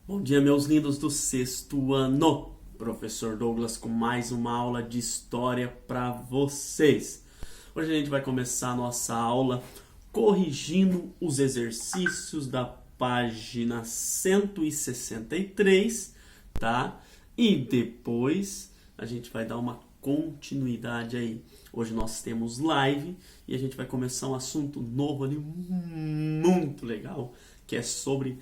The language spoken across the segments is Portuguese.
Bom dia, meus lindos do sexto ano. Professor Douglas com mais uma aula de história para vocês. Hoje a gente vai começar a nossa aula corrigindo os exercícios da página 163, tá? E depois a gente vai dar uma continuidade aí. Hoje nós temos live e a gente vai começar um assunto novo ali muito legal, que é sobre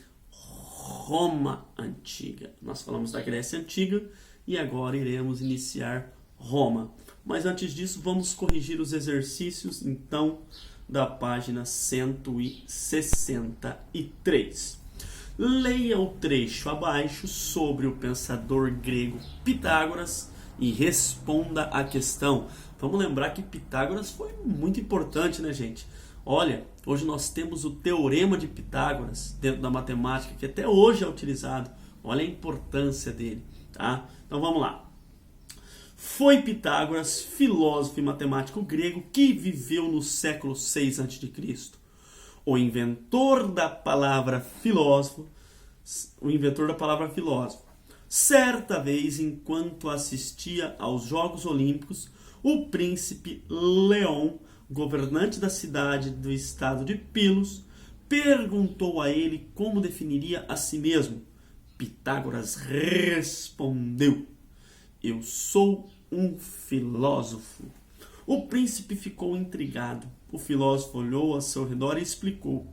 Roma Antiga. Nós falamos da Grécia Antiga e agora iremos iniciar Roma. Mas antes disso, vamos corrigir os exercícios, então, da página 163. Leia o trecho abaixo sobre o pensador grego Pitágoras e responda a questão. Vamos lembrar que Pitágoras foi muito importante, né, gente? Olha, hoje nós temos o Teorema de Pitágoras dentro da matemática, que até hoje é utilizado. Olha a importância dele, tá? Então vamos lá. Foi Pitágoras, filósofo e matemático grego que viveu no século 6 a.C. O inventor da palavra filósofo, certa vez, enquanto assistia aos Jogos Olímpicos, o príncipe Leão, governante da cidade do estado de Pilos, perguntou a ele como definiria a si mesmo. Pitágoras respondeu: eu sou um filósofo. O príncipe ficou intrigado. O filósofo olhou ao seu redor e explicou: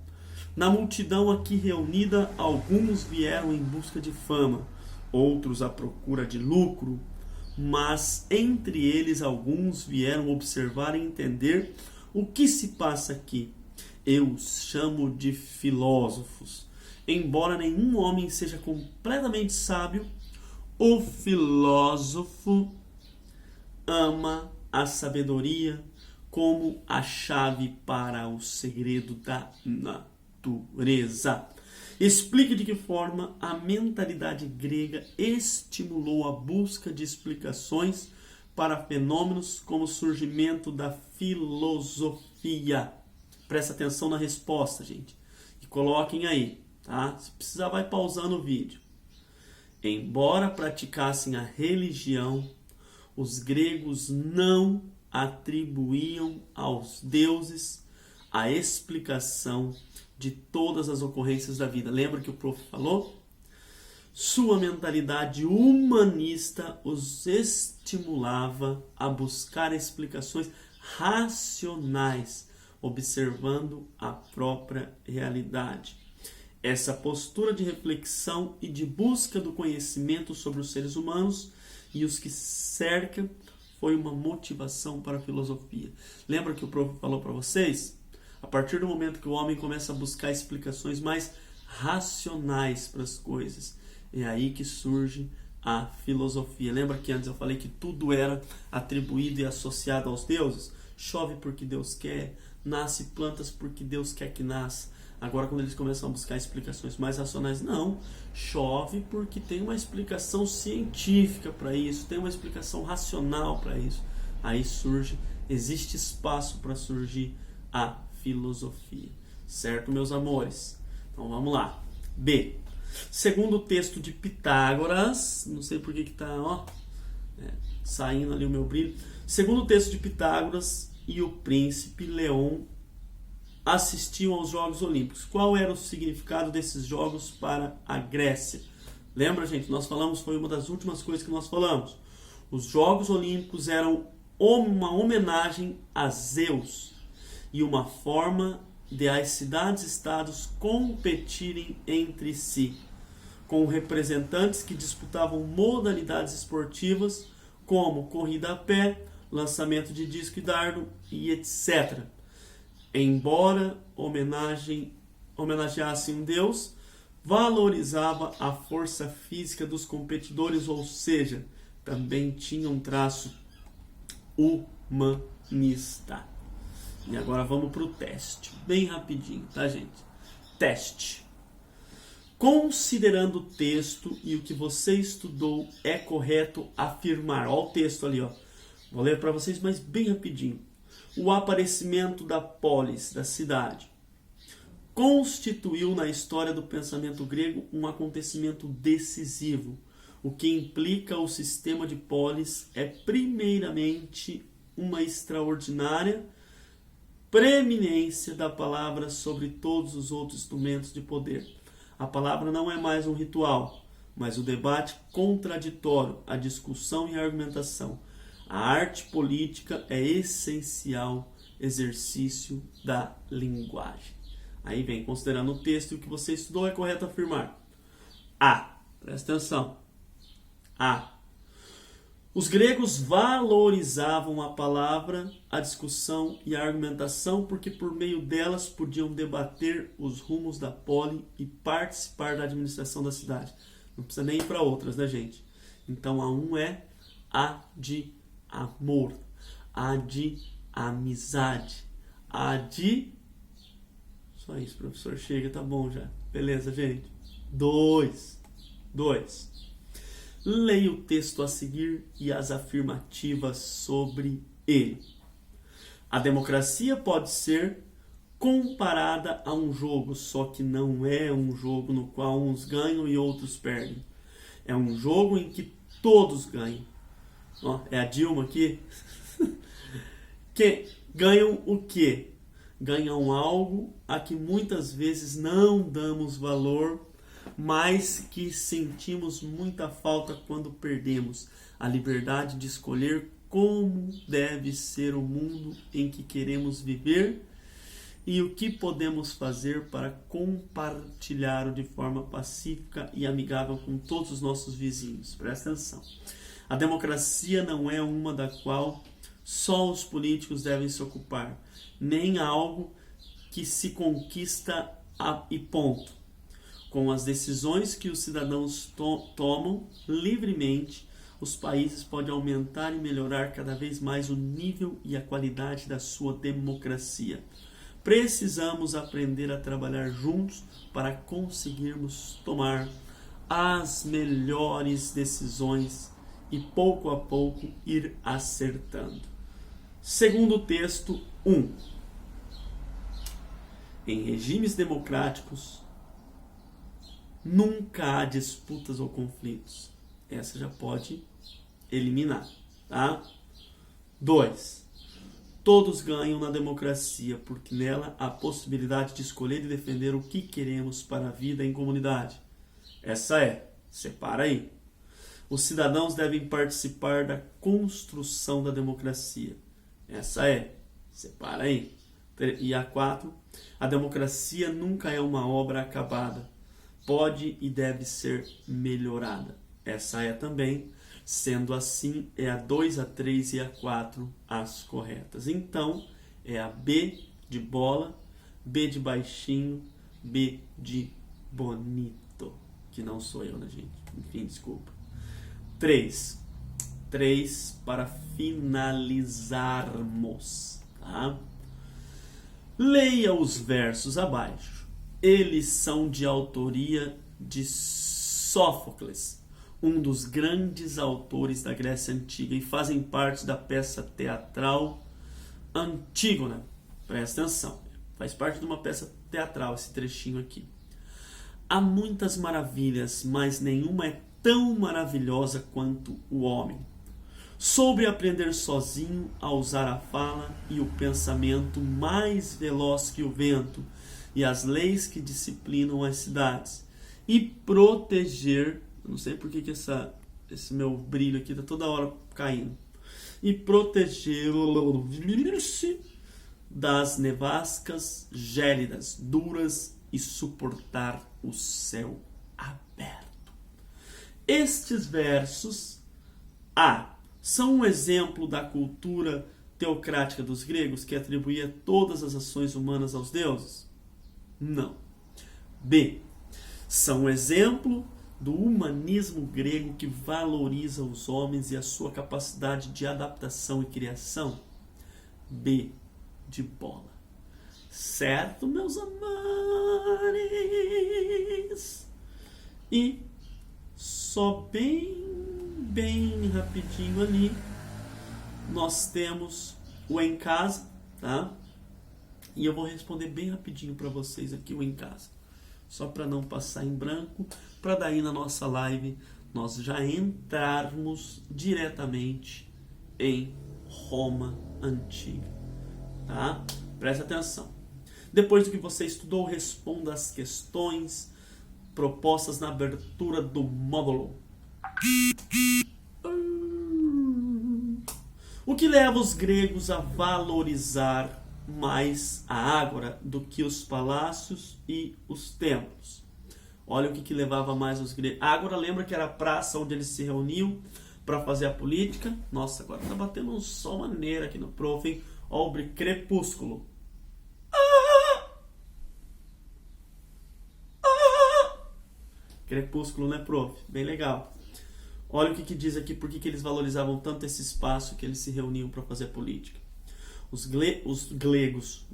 na multidão aqui reunida, alguns vieram em busca de fama, outros à procura de lucro, mas entre eles alguns vieram observar e entender o que se passa aqui. Eu os chamo de filósofos. Embora nenhum homem seja completamente sábio, o filósofo ama a sabedoria como a chave para o segredo da natureza. Explique de que forma a mentalidade grega estimulou a busca de explicações para fenômenos como o surgimento da filosofia. Presta atenção na resposta, gente. E coloquem aí, tá? Se precisar, vai pausando o vídeo. Embora praticassem a religião, os gregos não atribuíam aos deuses a explicação de todas as ocorrências da vida. Lembra que o prof falou? Sua mentalidade humanista os estimulava a buscar explicações racionais, observando a própria realidade. Essa postura de reflexão e de busca do conhecimento sobre os seres humanos e os que cercam foi uma motivação para a filosofia. Lembra que o prof falou para vocês? A partir do momento que o homem começa a buscar explicações mais racionais para as coisas, é aí que surge a filosofia. Lembra que antes eu falei que tudo era atribuído e associado aos deuses? Chove porque Deus quer, nasce plantas porque Deus quer que nasça. Agora, quando eles começam a buscar explicações mais racionais, não. Chove porque tem uma explicação científica para isso, tem uma explicação racional para isso. Aí existe espaço para surgir a filosofia. Certo, meus amores? Então vamos lá. B. Segundo o texto de Pitágoras, não sei por que está saindo ali o meu brilho. Segundo o texto de Pitágoras e o príncipe Leão assistiam aos Jogos Olímpicos. Qual era o significado desses jogos para a Grécia? Lembra, gente? Nós falamos, foi uma das últimas coisas que nós falamos. Os Jogos Olímpicos eram uma homenagem a Zeus e uma forma de as cidades-estados competirem entre si, com representantes que disputavam modalidades esportivas como corrida a pé, lançamento de disco e dardo e etc. Embora homenageasse um deus, valorizava a força física dos competidores, ou seja, também tinha um traço humanista. E agora vamos para o teste, bem rapidinho, tá, gente? Teste. Considerando o texto e o que você estudou, é correto afirmar. Olha o texto ali, ó. Vou ler para vocês, mas bem rapidinho. O aparecimento da polis, da cidade, constituiu na história do pensamento grego um acontecimento decisivo. O que implica o sistema de polis é primeiramente uma extraordinária preeminência da palavra sobre todos os outros instrumentos de poder. A palavra não é mais um ritual, mas o debate contraditório, a discussão e a argumentação. A arte política é essencial exercício da linguagem. Aí vem, considerando o texto e o que você estudou, é correto afirmar. A. Presta atenção. A. Os gregos valorizavam a palavra, a discussão e a argumentação porque por meio delas podiam debater os rumos da poli e participar da administração da cidade. Não precisa nem ir para outras, né, gente? Então a 1 é a de amor, a de amizade, a de... Só isso, professor. Chega, tá bom já. Beleza, gente? 2. Leia o texto a seguir e as afirmativas sobre ele. A democracia pode ser comparada a um jogo, só que não é um jogo no qual uns ganham e outros perdem. É um jogo em que todos ganham. Ó, é a Dilma aqui. Que ganham o quê? Ganham algo a que muitas vezes não damos valor, mas que sentimos muita falta quando perdemos a liberdade de escolher como deve ser o mundo em que queremos viver e o que podemos fazer para compartilhá-lo de forma pacífica e amigável com todos os nossos vizinhos. Presta atenção. A democracia não é uma da qual só os políticos devem se ocupar, nem algo que se conquista e ponto. Com as decisões que os cidadãos tomam livremente, os países podem aumentar e melhorar cada vez mais o nível e a qualidade da sua democracia. Precisamos aprender a trabalhar juntos para conseguirmos tomar as melhores decisões e pouco a pouco ir acertando. Segundo texto 1. Em regimes democráticos, nunca há disputas ou conflitos. Essa já pode eliminar, tá? 2. Todos ganham na democracia, porque nela há a possibilidade de escolher e defender o que queremos para a vida em comunidade. Essa é, separa aí. Os cidadãos devem participar da construção da democracia. Essa é, separa aí. E a 4, a democracia nunca é uma obra acabada. Pode e deve ser melhorada. Essa é também. Sendo assim, é a 2, a 3 e a 4 as corretas. Então, é a B de bola, B de baixinho, B de bonito. Que não sou eu, né, gente? Enfim, desculpa. 3 para finalizarmos. Tá? Leia os versos abaixo. Eles são de autoria de Sófocles, um dos grandes autores da Grécia Antiga, e fazem parte da peça teatral Antígona. Presta atenção, faz parte de uma peça teatral esse trechinho aqui. Há muitas maravilhas, mas nenhuma é tão maravilhosa quanto o homem. Soube aprender sozinho a usar a fala e o pensamento mais veloz que o vento e as leis que disciplinam as cidades, e proteger, não sei por que esse meu brilho aqui está toda hora caindo, e proteger-se das nevascas gélidas, duras, e suportar o céu aberto. Estes versos são um exemplo da cultura teocrática dos gregos que atribuía todas as ações humanas aos deuses? Não. B. São um exemplo do humanismo grego que valoriza os homens e a sua capacidade de adaptação e criação? B de bola. Certo, meus amores? E só bem rapidinho ali, nós temos o em casa, tá? E eu vou responder bem rapidinho para vocês aqui ou em casa. Só para não passar em branco, para daí na nossa live nós já entrarmos diretamente em Roma Antiga. Tá? Preste atenção. Depois do que você estudou, responda as questões propostas na abertura do módulo. O que leva os gregos a valorizar mais a ágora do que os palácios e os templos? Olha o que levava mais os gregos. A ágora, lembra que era a praça onde eles se reuniam para fazer a política? Nossa, agora tá batendo um sol maneiro aqui no prof, hein? Obre crepúsculo. Crepúsculo, né, prof? Bem legal. Olha o que diz aqui, por que eles valorizavam tanto esse espaço que eles se reuniam para fazer política. Os gregos,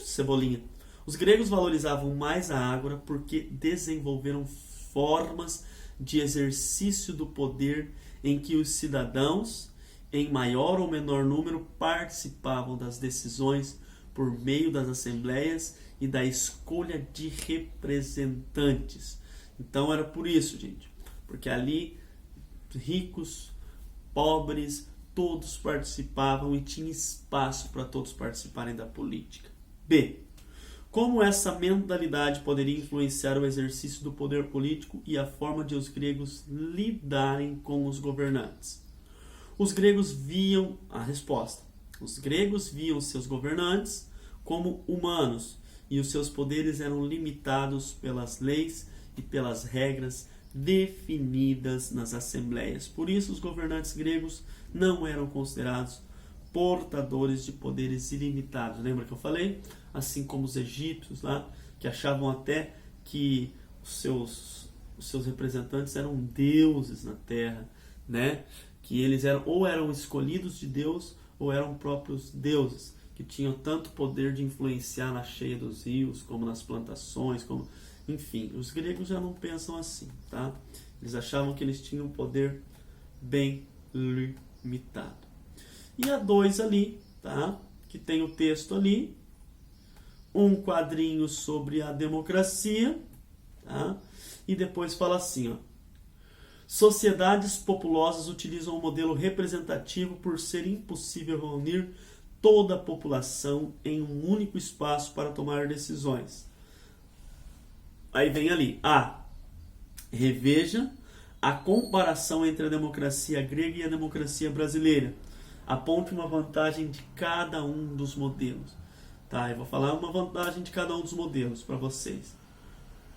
cebolinha. Os gregos valorizavam mais a ágora porque desenvolveram formas de exercício do poder em que os cidadãos, em maior ou menor número, participavam das decisões por meio das assembleias e da escolha de representantes. Então era por isso, gente, porque ali ricos, pobres, todos participavam e tinha espaço para todos participarem da política. B. Como essa mentalidade poderia influenciar o exercício do poder político e a forma de os gregos lidarem com os governantes? Os gregos viam a resposta. Os gregos viam seus governantes como humanos e os seus poderes eram limitados pelas leis e pelas regras definidas nas assembleias. Por isso, os governantes gregos não eram considerados portadores de poderes ilimitados. Lembra que eu falei? Assim como os egípcios lá, que achavam até que os seus representantes eram deuses na terra, né? Que eles eram escolhidos de Deus ou eram próprios deuses, que tinham tanto poder de influenciar na cheia dos rios, como nas plantações, enfim, os gregos já não pensam assim, tá? Eles achavam que eles tinham um poder bem limitado. E a 2 ali, tá? Que tem o texto ali, um quadrinho sobre a democracia, tá? E depois fala assim, ó. Sociedades populosas utilizam um modelo representativo por ser impossível reunir toda a população em um único espaço para tomar decisões. Aí vem ali, reveja a comparação entre a democracia grega e a democracia brasileira. Aponte uma vantagem de cada um dos modelos. Tá, eu vou falar uma vantagem de cada um dos modelos para vocês.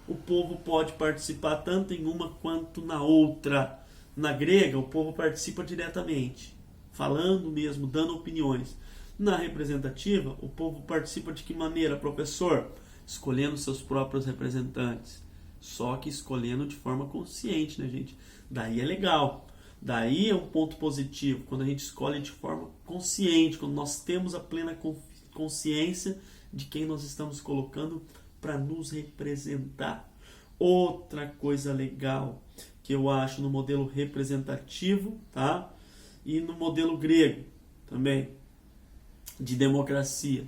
O povo pode participar tanto em uma quanto na outra. Na grega, o povo participa diretamente, falando mesmo, dando opiniões. Na representativa, o povo participa de que maneira, professor? Escolhendo seus próprios representantes. Só que escolhendo de forma consciente, né, gente? Daí é legal. Daí é um ponto positivo, quando a gente escolhe de forma consciente, quando nós temos a plena consciência de quem nós estamos colocando para nos representar. Outra coisa legal que eu acho no modelo representativo, tá? E no modelo grego também, de democracia.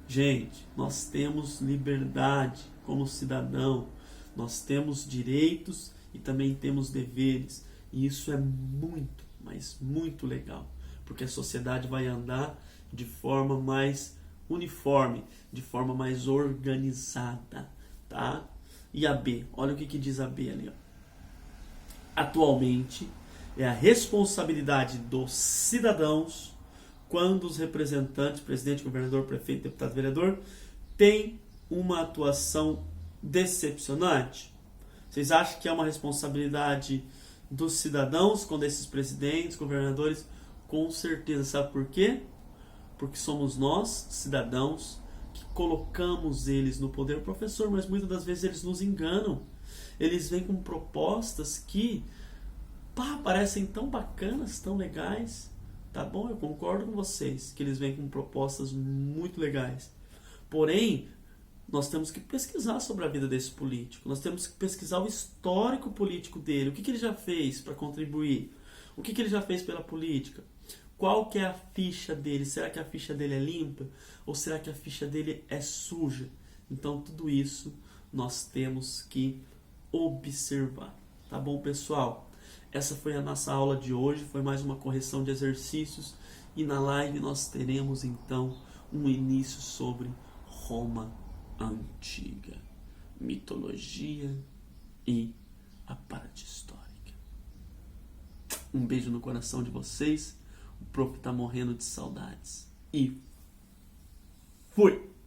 Gente, nós temos liberdade como cidadão, nós temos direitos e também temos deveres. E isso é muito, mas muito legal, porque a sociedade vai andar de forma mais uniforme, de forma mais organizada, tá? E a B, olha o que diz a B ali, ó. Atualmente, é a responsabilidade dos cidadãos quando os representantes, presidente, governador, prefeito, deputado, vereador, têm uma atuação decepcionante. Vocês acham que é uma responsabilidade dos cidadãos quando esses presidentes, governadores, com certeza, sabe por quê? Porque somos nós, cidadãos, que colocamos eles no poder. Professor, mas muitas das vezes eles nos enganam. Eles vêm com propostas que parecem tão bacanas, tão legais. Tá bom, eu concordo com vocês que eles vêm com propostas muito legais. Porém, nós temos que pesquisar sobre a vida desse político. Nós temos que pesquisar o histórico político dele. O que ele já fez para contribuir? O que ele já fez pela política? Qual que é a ficha dele? Será que a ficha dele é limpa? Ou será que a ficha dele é suja? Então tudo isso nós temos que observar. Tá bom, pessoal? Essa foi a nossa aula de hoje, foi mais uma correção de exercícios e na live nós teremos então um início sobre Roma Antiga, mitologia e a parte histórica. Um beijo no coração de vocês. O prof tá morrendo de saudades. E fui!